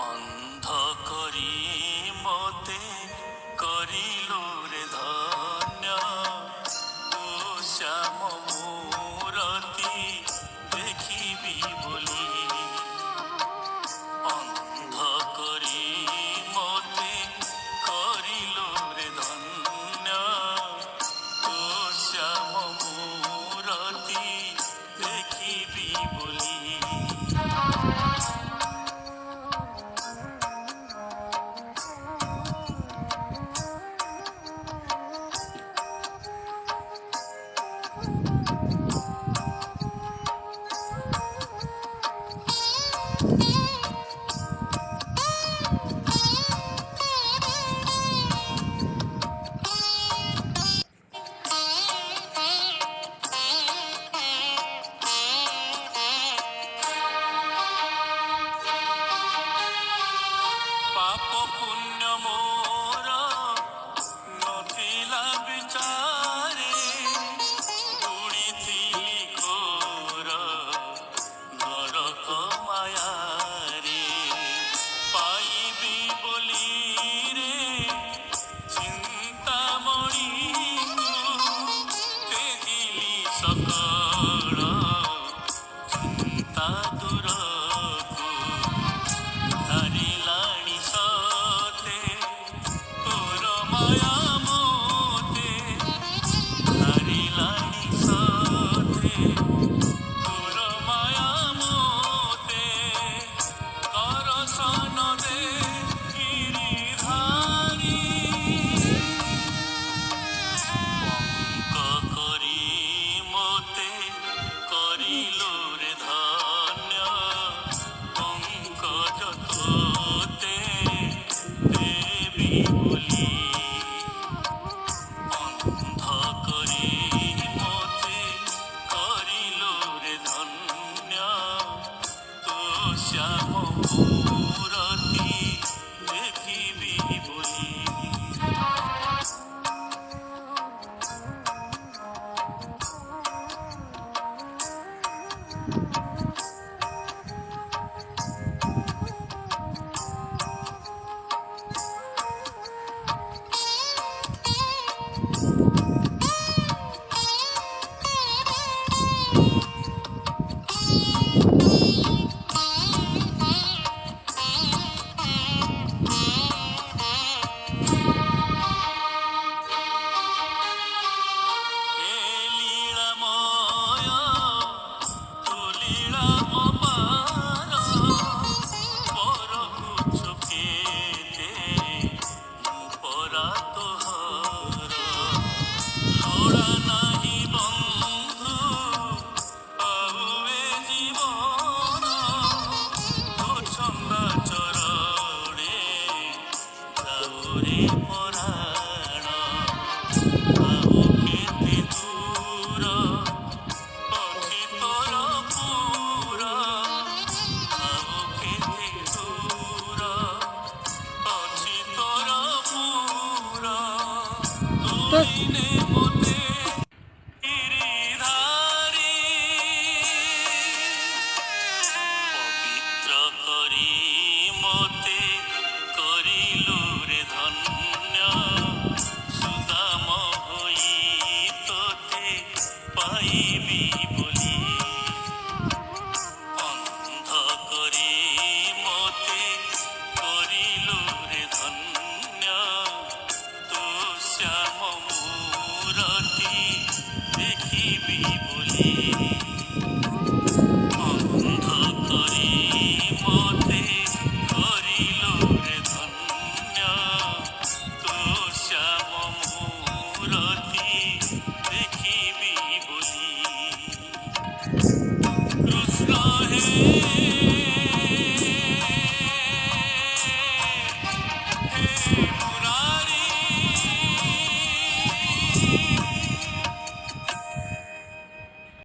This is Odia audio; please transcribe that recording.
ଅନ୍ଧ କରି ମୋତେ କରିଲୁ ରେ ଧନ୍ୟ, ତୁ ଶ୍ୟାମ ମୂରତି ଦେଖିବି ବୋଲି। ଅନ୍ଧ କରି ମୋତେ କରିଲୁ ରେ ଧନ୍ୟ, ତୁ ଶ୍ୟାମ ମୂରତି ଦେଖିବି ବୋଲି। ପାପ ପୁଣ୍ୟ ମୋର ନଥିଲା ବିଚାରେ, ବୁଡ଼ିଥିଲି ଘୋର ନରକ ମାୟାରେ। ପାଇବି ବୋଲି ରେ ଚିନ୍ତାମଣିକୁ, ତେଜିଲି ସକଳ ଚିନ୍ତା ଦୂରକୁ। ଧରିଲାଣି ସତେ ତୋର ମାୟା ମୋତେ, ଧରିଲାଣି ସତେ ତୋର ମାୟା ମୋତେ। ଦର୍ଶନ ଦେ ଗିରିଧାରୀ, ପଙ୍କ କରି ମୋତେ କରିଲୁ ରେ ଧନ୍ୟ, ପଙ୍କଜ ତୋତେ ଦେବି ବୋଲି। ଅନ୍ଧ କରି ମୋତେ କରିଲୁ ରେ ଧନ୍ୟ, ତୁ ଶ୍ୟାମ ମୂରତି ଦେଖିବି ବୋଲି। ପବିତ୍ର କରି ମୋତେ କରିଲୁ ରେ ଧନ୍ୟ, ସୁଦାମ ହୋଇ ତୋତେ ପାଇବି ବୋଲି। ଅନ୍ଧ କରି ମୋତେ କରିଲୁ ରେ ଧନ୍ୟ, ତୁ ଶ୍ୟାମ ମୂରତି ଦେଖିବି ବୋଲି। ଅନ୍ଧ କରି ମୋତେ କରିଲୁ ରେ ଧନ୍ୟ, ତୁ ଶ୍ୟାମ ମୂରତି